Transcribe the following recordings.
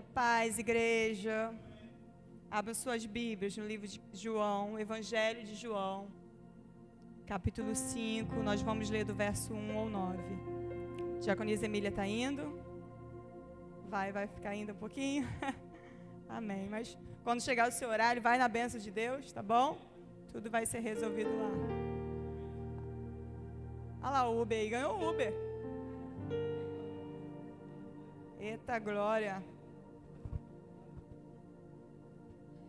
A paz, igreja. Abra suas Bíblias no livro de João, Evangelho de João, capítulo 5. Nós vamos ler do verso 1 ao 9. Diaconisa Emília está indo? Vai ficar indo um pouquinho? Amém. Mas quando chegar o seu horário, vai na bênção de Deus, tá bom? Tudo vai ser resolvido lá. Olha lá o Uber aí, ganhou o Uber. Eita glória.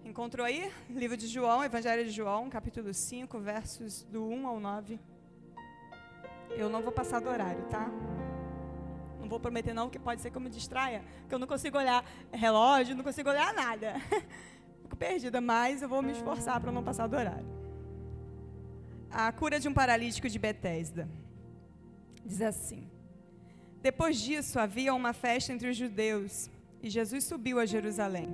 Encontrou aí? Livro de João, Evangelho de João, capítulo 5, versos do 1 ao 9. Eu não vou passar do horário, tá? Não vou prometer não, porque pode ser que eu me distraia, que eu não consigo olhar relógio, não consigo olhar nada. Fico perdida, mas eu vou me esforçar para não passar do horário. A cura de um paralítico de Betesda. Diz assim: depois disso, havia uma festa entre os judeus, e Jesus subiu a Jerusalém.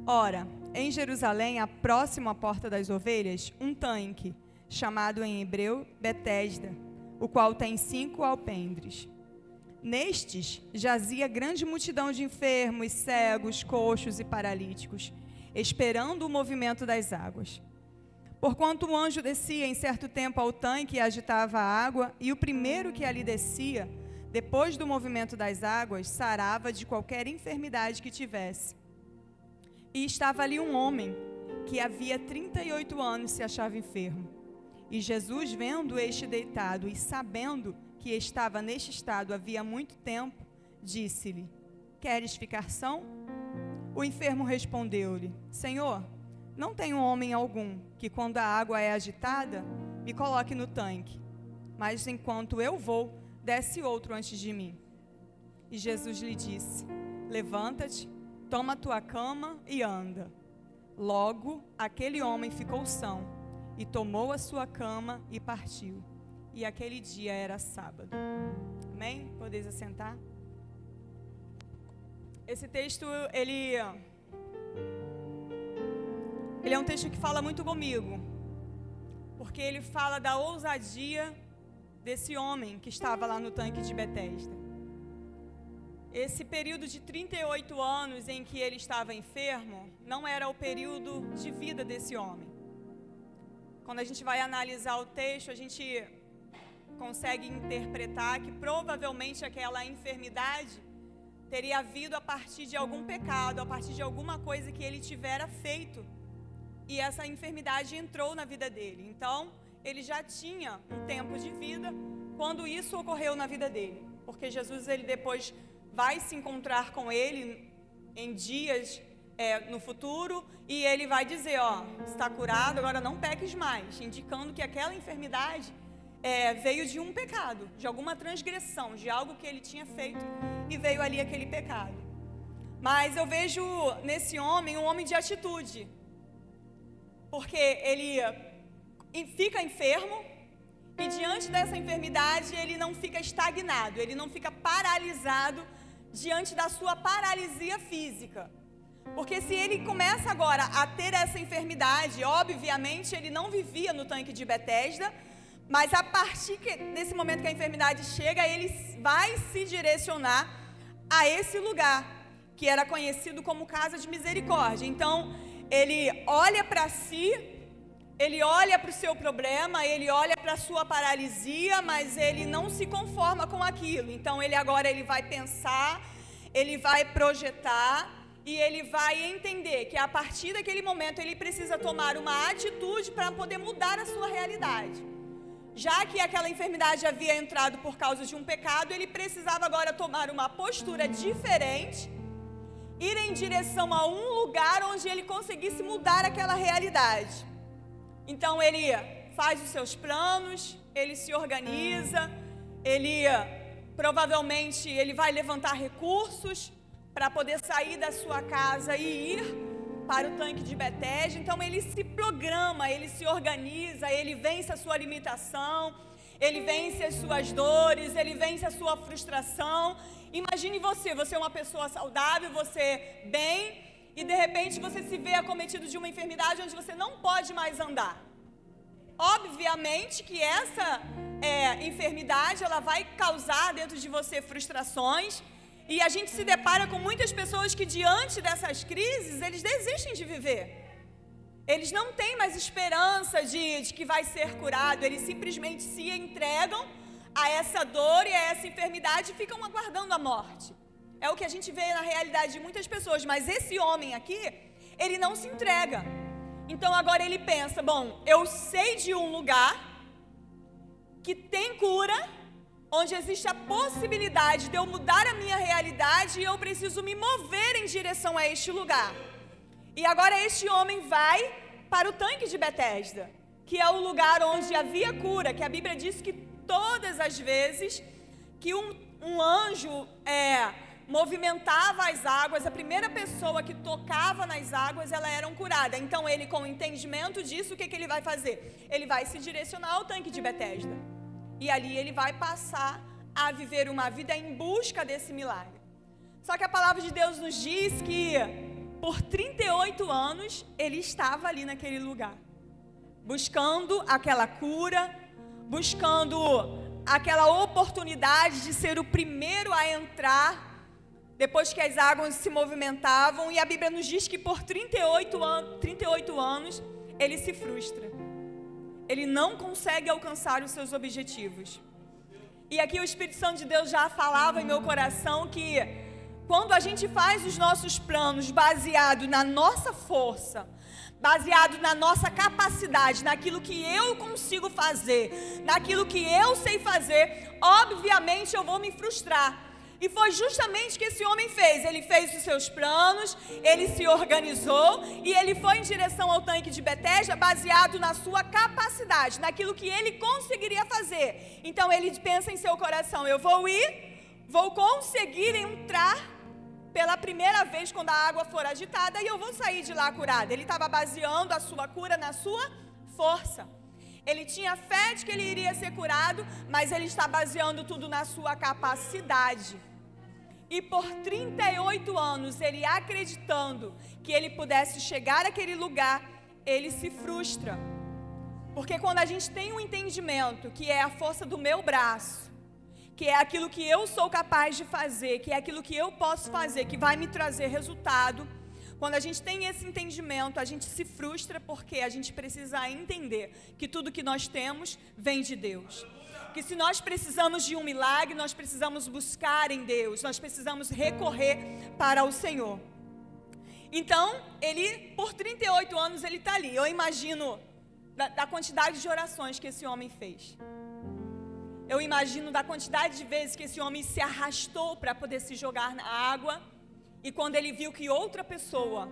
Ora, em Jerusalém, próximo à porta das ovelhas, um tanque, chamado em hebreu Betesda, o qual tem 5 alpendres. Nestes jazia grande multidão de enfermos, cegos, coxos e paralíticos, esperando o movimento das águas. Porquanto o anjo descia em certo tempo ao tanque e agitava a água, e o primeiro que ali descia, depois do movimento das águas, sarava de qualquer enfermidade que tivesse. E estava ali um homem que havia 38 anos se achava enfermo. E Jesus, vendo este deitado e sabendo que estava neste estado havia muito tempo, disse-lhe: queres ficar são? O enfermo respondeu-lhe: Senhor, não tenho homem algum que, quando a água é agitada, me coloque no tanque. Mas enquanto eu vou, desce outro antes de mim. E Jesus lhe disse: levanta-te, toma a tua cama e anda. Logo, aquele homem ficou são, e tomou a sua cama e partiu. E aquele dia era sábado. Amém? Podeis assentar? Esse texto, ele é um texto que fala muito comigo, porque ele fala da ousadia desse homem que estava lá no tanque de Betesda. Esse período de 38 anos em que ele estava enfermo, não era o período de vida desse homem. Quando a gente vai analisar o texto, a gente consegue interpretar que provavelmente aquela enfermidade teria havido a partir de algum pecado, a partir de alguma coisa que ele tivera feito. E essa enfermidade entrou na vida dele. Então, ele já tinha um tempo de vida quando isso ocorreu na vida dele. Porque Jesus, ele depois vai se encontrar com ele em dias no futuro, e ele vai dizer, está curado, agora não peques mais, indicando que aquela enfermidade veio de um pecado, de alguma transgressão, de algo que ele tinha feito, e veio ali aquele pecado. Mas eu vejo nesse homem um homem de atitude, porque ele fica enfermo, e diante dessa enfermidade ele não fica estagnado, ele não fica paralisado diante da sua paralisia física. Porque se ele começa agora a ter essa enfermidade, obviamente ele não vivia no tanque de Betesda, mas a partir desse momento que a enfermidade chega, ele vai se direcionar a esse lugar, que era conhecido como Casa de Misericórdia. Então, ele olha para si, ele olha para o seu problema, ele olha para a sua paralisia, mas ele não se conforma com aquilo. Então, ele vai pensar, ele vai projetar e ele vai entender que a partir daquele momento ele precisa tomar uma atitude para poder mudar a sua realidade. Já que aquela enfermidade havia entrado por causa de um pecado, ele precisava agora tomar uma postura diferente, ir em direção a um lugar onde ele conseguisse mudar aquela realidade. Então ele faz os seus planos, ele se organiza, provavelmente ele vai levantar recursos para poder sair da sua casa e ir para o tanque de Betesda. Então ele se programa, ele se organiza, ele vence a sua limitação, ele vence as suas dores, ele vence a sua frustração. Imagine você é uma pessoa saudável, você bem, e de repente você se vê acometido de uma enfermidade onde você não pode mais andar. Obviamente que essa enfermidade, ela vai causar dentro de você frustrações, E a gente se depara com muitas pessoas que diante dessas crises, eles desistem de viver. Eles não têm mais esperança de que vai ser curado, eles simplesmente se entregam a essa dor e a essa enfermidade e ficam aguardando a morte. É o que a gente vê na realidade de muitas pessoas, mas esse homem aqui, ele não se entrega. Então agora ele pensa, bom, eu sei de um lugar que tem cura, onde existe a possibilidade de eu mudar a minha realidade e eu preciso me mover em direção a este lugar. E agora este homem vai para o tanque de Betesda, que é o lugar onde havia cura, que a Bíblia diz que todas as vezes que um anjo movimentava as águas, a primeira pessoa que tocava nas águas, ela era curada. Então ele, com o entendimento disso, o que ele vai fazer? Ele vai se direcionar ao tanque de Betesda. E ali ele vai passar a viver uma vida em busca desse milagre. Só que a palavra de Deus nos diz que por 38 anos ele estava ali naquele lugar, buscando aquela cura, buscando aquela oportunidade de ser o primeiro a entrar depois que as águas se movimentavam. E a Bíblia nos diz que por 38 anos ele se frustra. Ele não consegue alcançar os seus objetivos. E aqui o Espírito Santo de Deus já falava em meu coração que quando a gente faz os nossos planos baseado na nossa força, baseado na nossa capacidade, naquilo que eu consigo fazer, naquilo que eu sei fazer, obviamente eu vou me frustrar. E foi justamente o que esse homem fez. Ele fez os seus planos, ele se organizou e ele foi em direção ao tanque de Betesda baseado na sua capacidade, naquilo que ele conseguiria fazer. Então ele pensa em seu coração, eu vou conseguir entrar pela primeira vez quando a água for agitada e eu vou sair de lá curado. Ele estava baseando a sua cura na sua força. Ele tinha fé de que ele iria ser curado, mas ele está baseando tudo na sua capacidade. E por 38 anos, ele acreditando que ele pudesse chegar àquele lugar, ele se frustra. Porque quando a gente tem um entendimento que é a força do meu braço, que é aquilo que eu sou capaz de fazer, que é aquilo que eu posso fazer, que vai me trazer resultado, quando a gente tem esse entendimento, a gente se frustra porque a gente precisa entender que tudo que nós temos vem de Deus. Que se nós precisamos de um milagre, nós precisamos buscar em Deus, nós precisamos recorrer para o Senhor. Então, ele, por 38 anos, ele está ali. Eu imagino da quantidade de orações que esse homem fez. Eu imagino da quantidade de vezes que esse homem se arrastou para poder se jogar na água. E quando ele viu que outra pessoa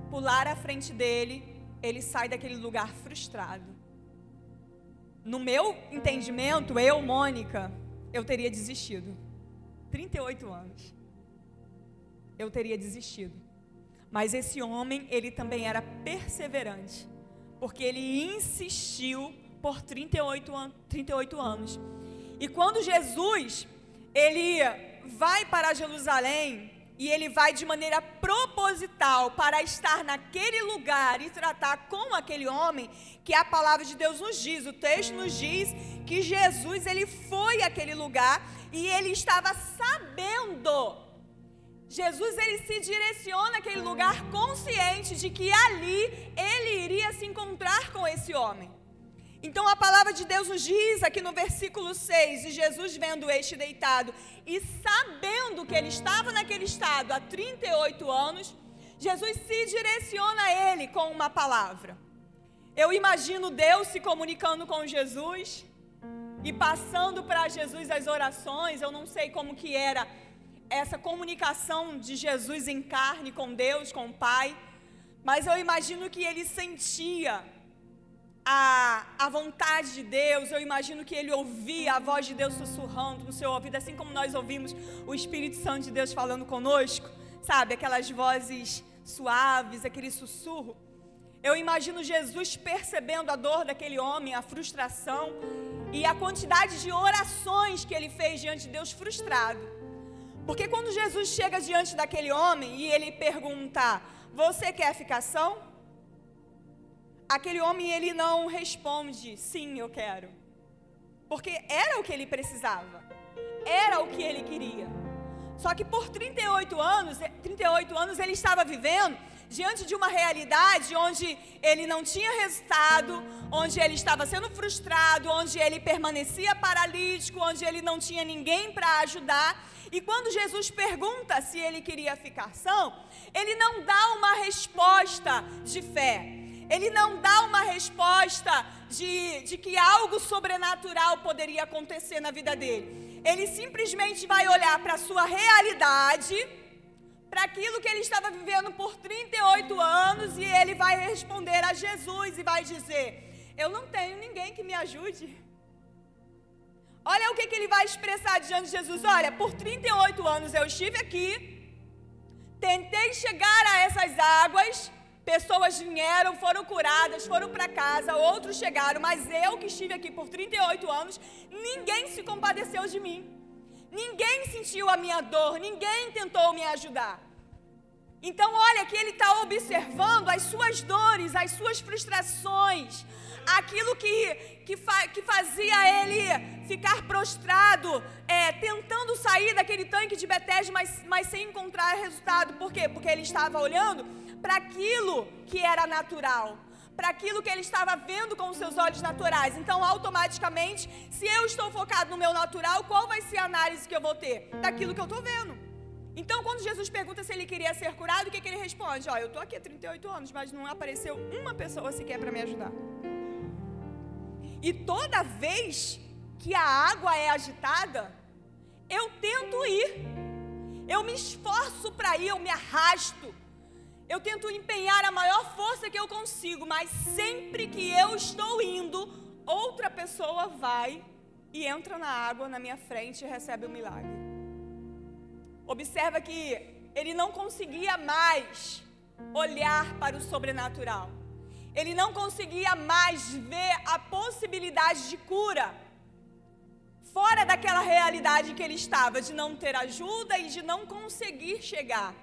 pular à frente dele, ele sai daquele lugar frustrado. No meu entendimento, Mônica, eu teria desistido. 38 anos. Eu teria desistido. Mas esse homem, ele também era perseverante. Porque ele insistiu por 38 anos. E quando Jesus, ele vai para Jerusalém, e ele vai de maneira proposital para estar naquele lugar e tratar com aquele homem, que a palavra de Deus nos diz, o texto nos diz que Jesus, ele foi àquele lugar e ele estava sabendo. Jesus, ele se direciona àquele lugar consciente de que ali ele iria se encontrar com esse homem. Então a palavra de Deus nos diz aqui no versículo 6, e Jesus vendo este deitado e sabendo que ele estava naquele estado há 38 anos, Jesus se direciona a ele com uma palavra. Eu imagino Deus se comunicando com Jesus e passando para Jesus as orações. Eu não sei como que era essa comunicação de Jesus em carne com Deus, com o Pai, mas eu imagino que ele sentia a vontade de Deus. Eu imagino que ele ouvia a voz de Deus sussurrando no seu ouvido, assim como nós ouvimos o Espírito Santo de Deus falando conosco, sabe, aquelas vozes suaves, aquele sussurro. Eu imagino Jesus percebendo a dor daquele homem, a frustração e a quantidade de orações que ele fez diante de Deus frustrado. Porque quando Jesus chega diante daquele homem e ele pergunta, você quer ficar são? Aquele homem, ele não responde, sim, eu quero. Porque era o que ele precisava. Era o que ele queria. Só que por 38 anos ele estava vivendo diante de uma realidade onde ele não tinha resultado, onde ele estava sendo frustrado, onde ele permanecia paralítico, onde ele não tinha ninguém para ajudar. E quando Jesus pergunta se ele queria ficar são, ele não dá uma resposta de fé. Ele não dá uma resposta de que algo sobrenatural poderia acontecer na vida dele. Ele simplesmente vai olhar para a sua realidade, para aquilo que ele estava vivendo por 38 anos, e ele vai responder a Jesus e vai dizer: eu não tenho ninguém que me ajude. Olha o que ele vai expressar diante de Jesus. Olha, por 38 anos eu estive aqui, tentei chegar a essas águas, pessoas vieram, foram curadas, foram para casa, outros chegaram, mas eu que estive aqui por 38 anos, ninguém se compadeceu de mim. Ninguém sentiu a minha dor, ninguém tentou me ajudar. Então olha que ele está observando as suas dores, as suas frustrações, aquilo que fazia ele ficar prostrado, tentando sair daquele tanque de Betesda, mas sem encontrar resultado. Por quê? Porque ele estava olhando para aquilo que era natural, para aquilo que ele estava vendo com os seus olhos naturais. Então, automaticamente, se eu estou focado no meu natural, qual vai ser a análise que eu vou ter? Daquilo que eu estou vendo. Então, quando Jesus pergunta se ele queria ser curado, o que ele responde? Eu estou aqui há 38 anos, mas não apareceu uma pessoa sequer para me ajudar. E toda vez que a água é agitada, eu tento ir. Eu me esforço para ir, eu me arrasto. Eu tento empenhar a maior força que eu consigo, mas sempre que eu estou indo, outra pessoa vai e entra na água na minha frente e recebe o milagre. Observa que ele não conseguia mais olhar para o sobrenatural. Ele não conseguia mais ver a possibilidade de cura fora daquela realidade que ele estava, de não ter ajuda e de não conseguir chegar.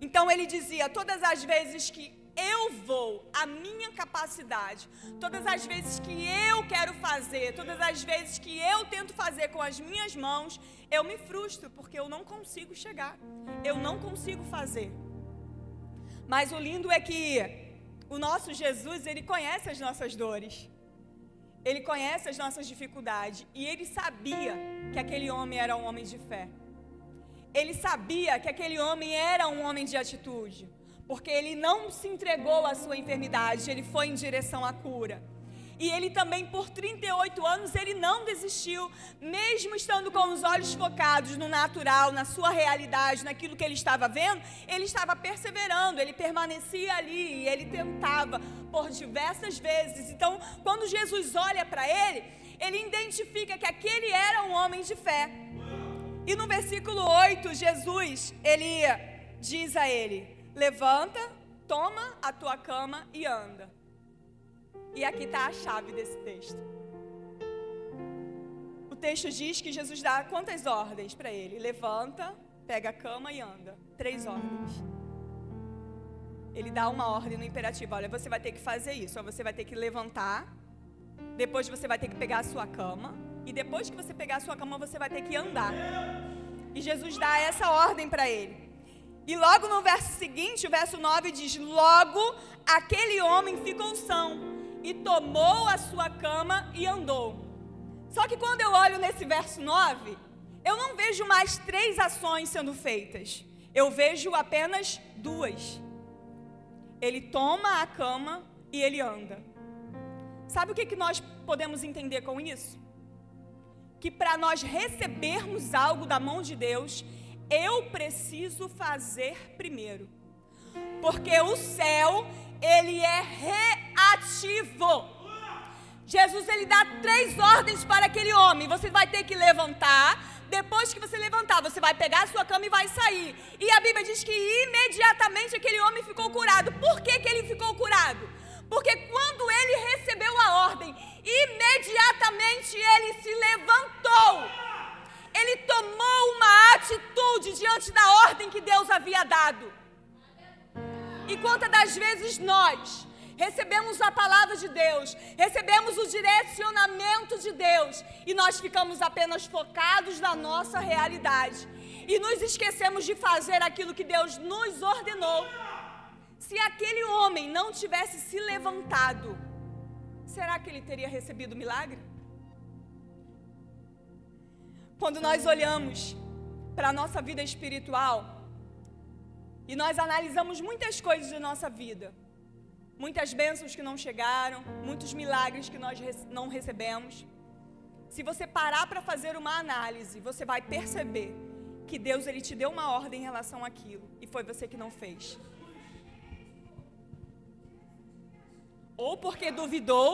Então ele dizia: todas as vezes que eu vou, a minha capacidade, todas as vezes que eu quero fazer, todas as vezes que eu tento fazer com as minhas mãos, eu me frustro, porque eu não consigo chegar, eu não consigo fazer. Mas o lindo é que o nosso Jesus, ele conhece as nossas dores, ele conhece as nossas dificuldades, e ele sabia que aquele homem era um homem de fé. Ele sabia que aquele homem era um homem de atitude, porque ele não se entregou à sua enfermidade, ele foi em direção à cura. E ele também, por 38 anos, ele não desistiu, mesmo estando com os olhos focados no natural, na sua realidade, naquilo que ele estava vendo, ele estava perseverando, ele permanecia ali e ele tentava por diversas vezes. Então, quando Jesus olha para ele, ele identifica que aquele era um homem de fé. E no versículo 8, Jesus, ele diz a ele: levanta, toma a tua cama e anda. E aqui está a chave desse texto. O texto diz que Jesus dá quantas ordens para ele? Levanta, pega a cama e anda. 3 ordens. Ele dá uma ordem no imperativo: olha, você vai ter que fazer isso. Você vai ter que levantar, depois você vai ter que pegar a sua cama, e depois que você pegar a sua cama, você vai ter que andar. E Jesus dá essa ordem para ele. E logo no verso seguinte, o verso 9 diz: logo aquele homem ficou são, e tomou a sua cama e andou. Só que quando eu olho nesse verso 9, eu não vejo mais 3 ações sendo feitas. Eu vejo apenas 2. Ele toma a cama e ele anda. Sabe o que nós podemos entender com isso? Que para nós recebermos algo da mão de Deus, eu preciso fazer primeiro. Porque o céu, ele é reativo. Jesus, ele dá 3 ordens para aquele homem: você vai ter que levantar, depois que você levantar, você vai pegar a sua cama e vai sair. E a Bíblia diz que imediatamente aquele homem ficou curado. Por que ele ficou curado? Porque quando ele recebeu a ordem, imediatamente ele se levantou. Ele tomou uma atitude diante da ordem que Deus havia dado. E quantas das vezes nós recebemos a palavra de Deus, recebemos o direcionamento de Deus, e nós ficamos apenas focados na nossa realidade. e nos esquecemos de fazer aquilo que Deus nos ordenou. Se aquele homem não tivesse se levantado, será que ele teria recebido o milagre? Quando nós olhamos para a nossa vida espiritual e nós analisamos muitas coisas da nossa vida, muitas bênçãos que não chegaram, muitos milagres que nós não recebemos, se você parar para fazer uma análise, você vai perceber que Deus ele te deu uma ordem em relação àquilo e foi você que não fez. Ou porque duvidou,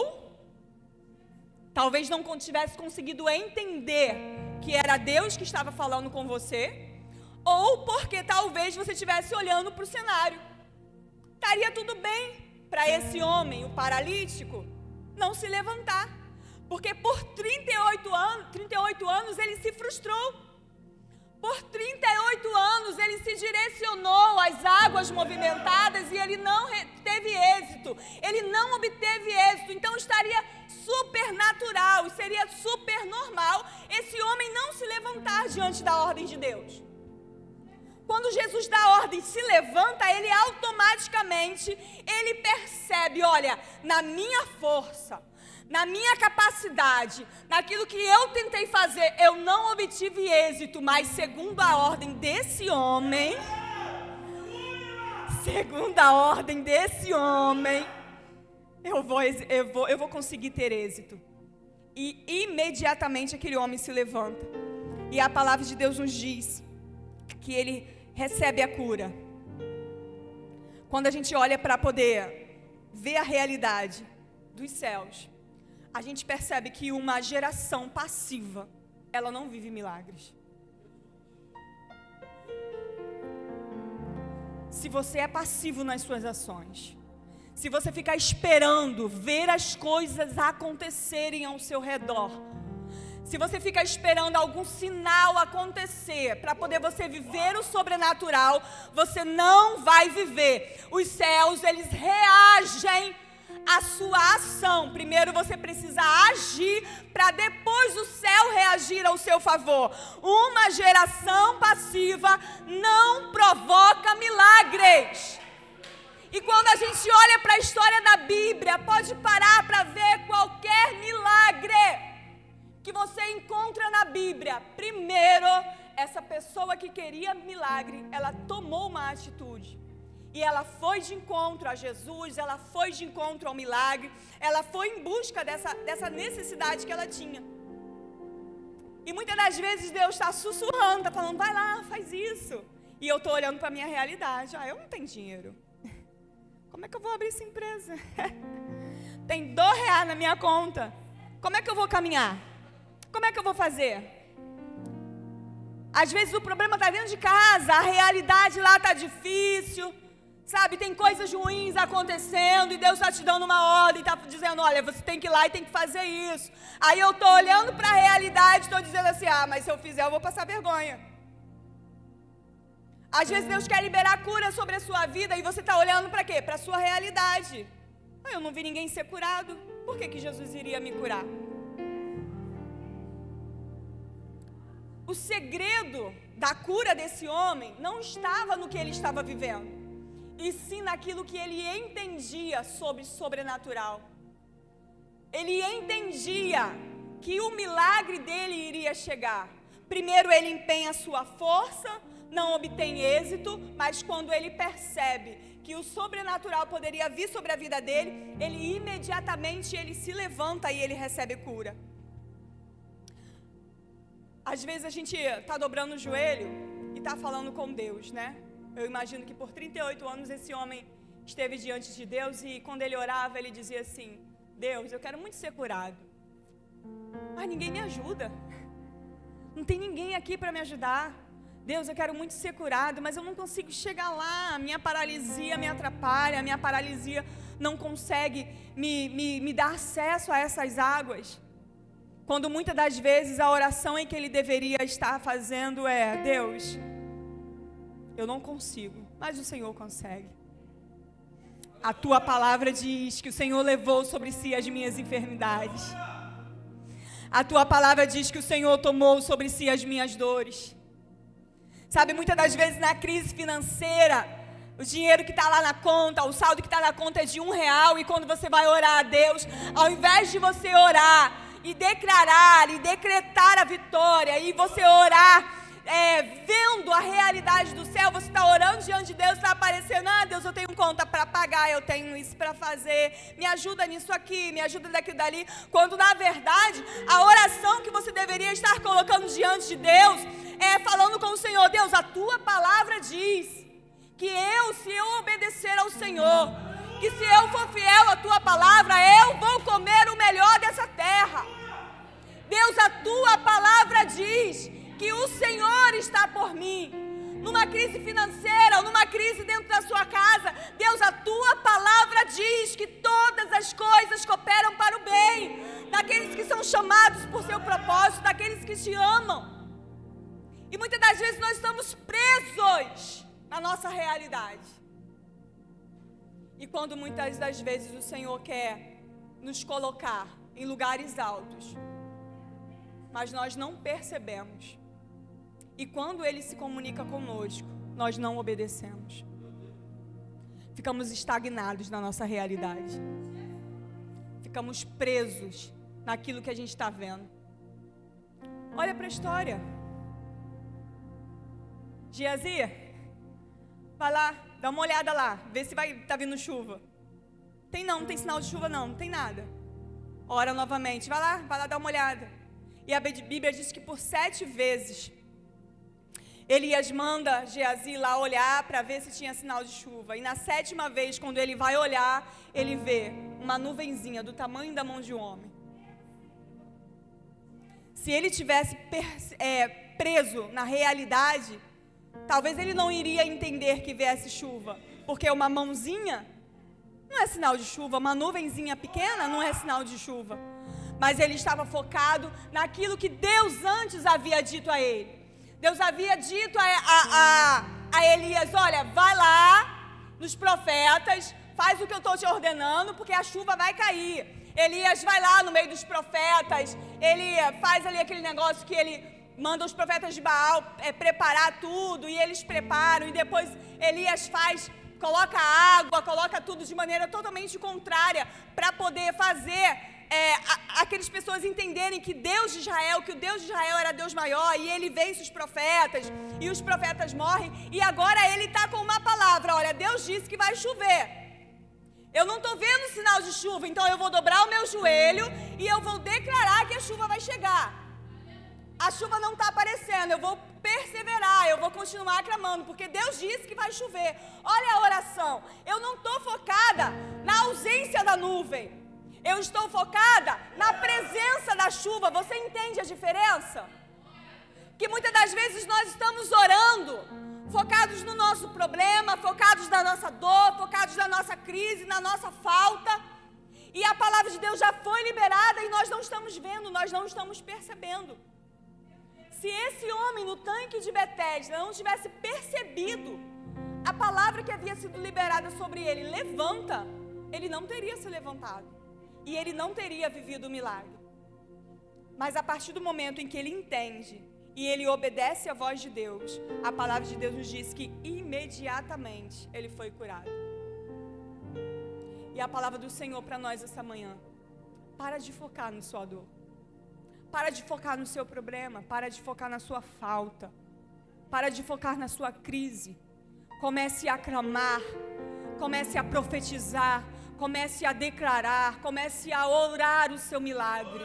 talvez não tivesse conseguido entender que era Deus que estava falando com você, ou porque talvez você estivesse olhando para o cenário. Estaria tudo bem para esse homem, o paralítico, não se levantar, porque por 38 anos ele se frustrou. Por 38 anos ele se direcionou às águas movimentadas e ele não teve êxito, ele não obteve êxito. Então estaria super natural, seria super normal esse homem não se levantar diante da ordem de Deus. Quando Jesus dá a ordem, se levanta, ele automaticamente, ele percebe, olha, na minha força, na minha capacidade, naquilo que eu tentei fazer, eu não obtive êxito, mas segundo a ordem desse homem, eu vou conseguir ter êxito. E imediatamente aquele homem se levanta. E a palavra de Deus nos diz que ele recebe a cura. Quando a gente olha para poder ver a realidade dos céus, a gente percebe que uma geração passiva, ela não vive milagres. Se você é passivo nas suas ações, se você ficar esperando ver as coisas acontecerem ao seu redor, se você ficar esperando algum sinal acontecer para poder você viver o sobrenatural, você não vai viver. Os céus, eles reagem à sua ação. Primeiro você precisa agir para depois o céu reagir ao seu favor. Uma geração passiva não provoca milagres. E quando a gente olha para a história da Bíblia, pode parar para ver qualquer milagre que você encontra na Bíblia. Primeiro, essa pessoa que queria milagre, ela tomou uma atitude. E ela foi de encontro a Jesus, ela foi de encontro ao milagre, ela foi em busca dessa necessidade que ela tinha. E muitas das vezes Deus está sussurrando, está falando, vai lá, faz isso. E eu estou olhando para a minha realidade. Eu não tenho dinheiro. Como é que eu vou abrir essa empresa? Tem R$2 na minha conta. Como é que eu vou caminhar? Como é que eu vou fazer? Às vezes o problema está dentro de casa, a realidade lá está difícil, sabe? Tem coisas ruins acontecendo e Deus está te dando uma ordem, está dizendo, olha, você tem que ir lá e tem que fazer isso. Aí eu estou olhando para a realidade, estou dizendo assim, mas se eu fizer eu vou passar vergonha. Às vezes Deus quer liberar cura sobre a sua vida e você está olhando para quê? Para a sua realidade. Eu não vi ninguém ser curado, por que Jesus iria me curar? O segredo da cura desse homem não estava no que ele estava vivendo, e sim naquilo que ele entendia sobre sobrenatural. Ele entendia que o milagre dele iria chegar. Primeiro ele empenha a sua força, não obtém êxito, mas quando ele percebe que o sobrenatural poderia vir sobre a vida dele, ele imediatamente ele se levanta e ele recebe cura. Às vezes a gente está dobrando o joelho e está falando com Deus, né? Eu imagino que por 38 anos esse homem esteve diante de Deus e quando ele orava, ele dizia assim, Deus, eu quero muito ser curado, mas ninguém me ajuda. Não tem ninguém aqui para me ajudar. Deus, eu quero muito ser curado, mas eu não consigo chegar lá. A minha paralisia me atrapalha, a minha paralisia não consegue me dar acesso a essas águas. Quando muitas das vezes a oração em que ele deveria estar fazendo é, Deus, eu não consigo, mas o Senhor consegue. A tua palavra diz que o Senhor levou sobre si as minhas enfermidades. A tua palavra diz que o Senhor tomou sobre si as minhas dores. Sabe, muitas das vezes na crise financeira, o dinheiro que está lá na conta, o saldo que está na conta é de R$1, e quando você vai orar a Deus, ao invés de você orar e declarar e decretar a vitória, e você orar vendo a realidade do céu, você está orando diante de Deus, está aparecendo, Deus, eu tenho conta para pagar, eu tenho isso para fazer, me ajuda nisso aqui, me ajuda daqui dali, quando na verdade, a oração que você deveria estar colocando diante de Deus, é falando com o Senhor, Deus, a tua palavra diz, que se eu obedecer ao Senhor, que se eu for fiel à tua palavra, eu vou comer o melhor dessa terra. Deus, a tua palavra diz que o Senhor está por mim. Numa crise financeira ou numa crise dentro da sua casa, Deus, a tua palavra diz que todas as coisas cooperam para o bem daqueles que são chamados por seu propósito, daqueles que te amam. E muitas das vezes nós estamos presos na nossa realidade. E quando muitas das vezes o Senhor quer nos colocar em lugares altos, mas nós não percebemos. E quando Ele se comunica conosco, nós não obedecemos. Ficamos estagnados na nossa realidade. Ficamos presos naquilo que a gente está vendo. Olha para a história. Geazi, vai lá, dá uma olhada lá, vê se tá vindo chuva. Não tem sinal de chuva não tem nada. Ora novamente, vai lá dar uma olhada. E a Bíblia diz que por 7 vezes, Elias manda Geazi lá olhar para ver se tinha sinal de chuva. E na 7ª vez, quando ele vai olhar, ele vê uma nuvenzinha do tamanho da mão de um homem. Se ele tivesse preso na realidade, talvez ele não iria entender que viesse chuva, porque uma mãozinha não é sinal de chuva, uma nuvenzinha pequena não é sinal de chuva. Mas ele estava focado naquilo que Deus antes havia dito a ele. Deus havia dito a Elias, olha, vai lá nos profetas, faz o que eu estou te ordenando, porque a chuva vai cair. Elias vai lá no meio dos profetas, ele faz ali aquele negócio que ele manda os profetas de Baal preparar tudo, e eles preparam, e depois Elias coloca água, coloca tudo de maneira totalmente contrária, para poder fazer aquelas pessoas entenderem que Deus de Israel, que o Deus de Israel era Deus maior, e ele vence os profetas, e os profetas morrem, e agora ele está com uma palavra, olha, Deus disse que vai chover, eu não estou vendo sinal de chuva, então eu vou dobrar o meu joelho, e eu vou declarar que a chuva vai chegar. A chuva não está aparecendo, eu vou perseverar, eu vou continuar clamando, porque Deus disse que vai chover. Olha a oração, eu não estou focada na ausência da nuvem, eu estou focada na presença da chuva. Você entende a diferença? Que muitas das vezes nós estamos orando, focados no nosso problema, focados na nossa dor, focados na nossa crise, na nossa falta, e a palavra de Deus já foi liberada e nós não estamos vendo, nós não estamos percebendo. Se esse homem no tanque de Betesda não tivesse percebido a palavra que havia sido liberada sobre ele, levanta, ele não teria se levantado. E ele não teria vivido o milagre. Mas a partir do momento em que ele entende e ele obedece à voz de Deus, a palavra de Deus nos diz que imediatamente ele foi curado. E a palavra do Senhor para nós essa manhã: para de focar na sua dor. Para de focar no seu problema, para de focar na sua falta, para de focar na sua crise. Comece a clamar, comece a profetizar, comece a declarar, comece a orar o seu milagre,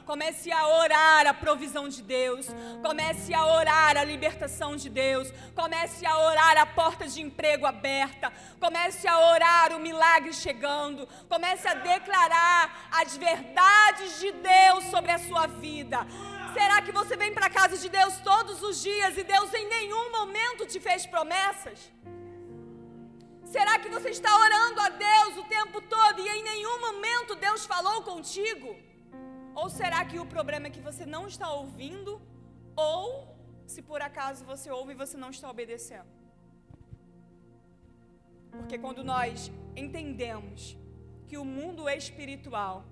comece a orar a provisão de Deus, comece a orar a libertação de Deus, comece a orar a porta de emprego aberta, comece a orar o milagre chegando, comece a declarar as verdades de Deus sobre a sua vida. Será que você vem para a casa de Deus todos os dias e Deus em nenhum momento te fez promessas? Será que você está orando a Deus o tempo todo e em nenhum momento Deus falou contigo? Ou será que o problema é que você não está ouvindo, ou se por acaso você ouve e você não está obedecendo? Porque quando nós entendemos que o mundo espiritual,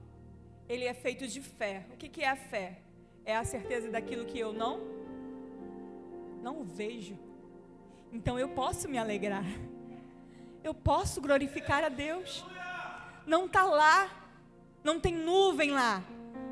ele é feito de fé. O que é a fé? É a certeza daquilo que eu não vejo. Então eu posso me alegrar. Eu posso glorificar a Deus. Não está lá, não tem nuvem lá,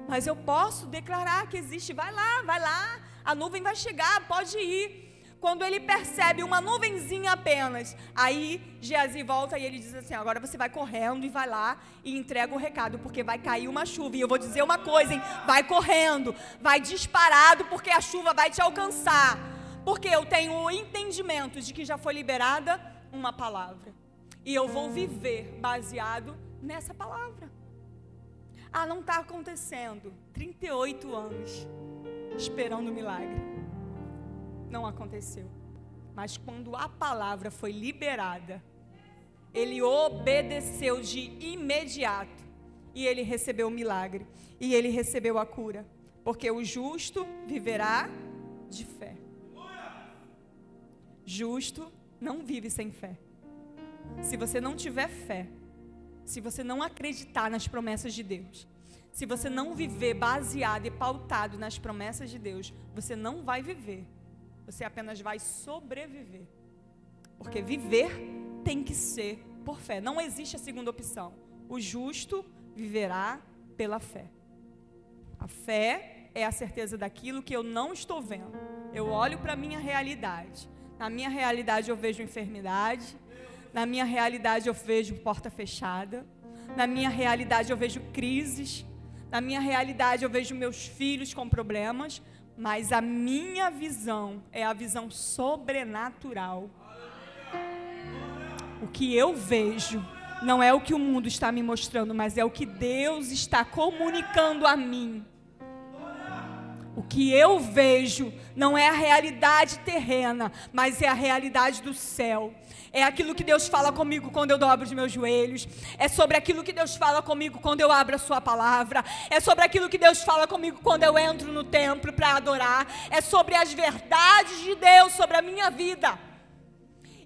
mas eu posso declarar que existe. Vai lá, a nuvem vai chegar, pode ir. Quando ele percebe uma nuvenzinha apenas, aí Geazi volta e ele diz assim: agora você vai correndo e vai lá e entrega o recado, porque vai cair uma chuva. E eu vou dizer uma coisa, hein? Vai correndo, vai disparado, porque a chuva vai te alcançar. Porque eu tenho o entendimento de que já foi liberada uma palavra. E eu vou viver baseado nessa palavra. Ah, não está acontecendo. 38 anos esperando o milagre. Não aconteceu. Mas quando a palavra foi liberada, ele obedeceu de imediato. E ele recebeu o milagre. E ele recebeu a cura. Porque o justo viverá de fé. Justo não vive sem fé. Se você não tiver fé, se você não acreditar nas promessas de Deus, se você não viver baseado e pautado nas promessas de Deus, você não vai viver. Você apenas vai sobreviver. Porque viver tem que ser por fé. Não existe a segunda opção. O justo viverá pela fé. A fé é a certeza daquilo que eu não estou vendo. Eu olho para a minha realidade. Na minha realidade eu vejo enfermidade. Na minha realidade eu vejo porta fechada. Na minha realidade eu vejo crises. Na minha realidade eu vejo meus filhos com problemas. Mas a minha visão é a visão sobrenatural. O que eu vejo não é o que o mundo está me mostrando, mas é o que Deus está comunicando a mim. O que eu vejo não é a realidade terrena, mas é a realidade do céu. É aquilo que Deus fala comigo quando eu dobro os meus joelhos. É sobre aquilo que Deus fala comigo quando eu abro a sua palavra. É sobre aquilo que Deus fala comigo quando eu entro no templo para adorar. É sobre as verdades de Deus sobre a minha vida.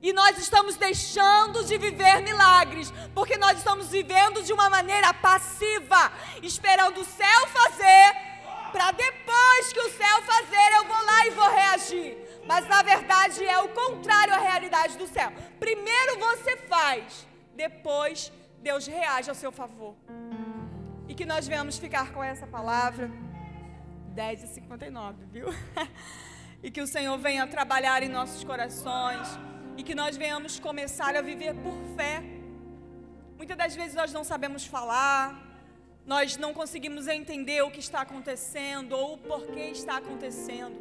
E nós estamos deixando de viver milagres, porque nós estamos vivendo de uma maneira passiva, esperando o céu fazer, para depois que o céu fazer, eu vou lá e vou reagir. Mas na verdade é o contrário à realidade do céu. Primeiro você faz, depois Deus reage ao seu favor. E que nós venhamos ficar com essa palavra, 10h59, viu? E que o Senhor venha trabalhar em nossos corações, e que nós venhamos começar a viver por fé. Muitas das vezes nós não sabemos falar, nós não conseguimos entender o que está acontecendo ou o porquê está acontecendo.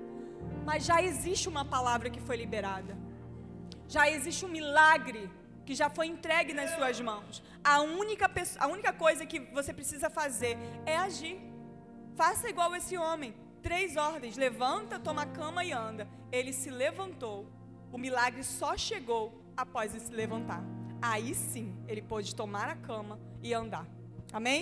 Mas já existe uma palavra que foi liberada. Já existe um milagre que já foi entregue nas suas mãos. A única coisa que você precisa fazer é agir. Faça igual esse homem. 3 ordens: levanta, toma a cama e anda. Ele se levantou. O milagre só chegou após ele se levantar. Aí sim, ele pôde tomar a cama e andar. Amém?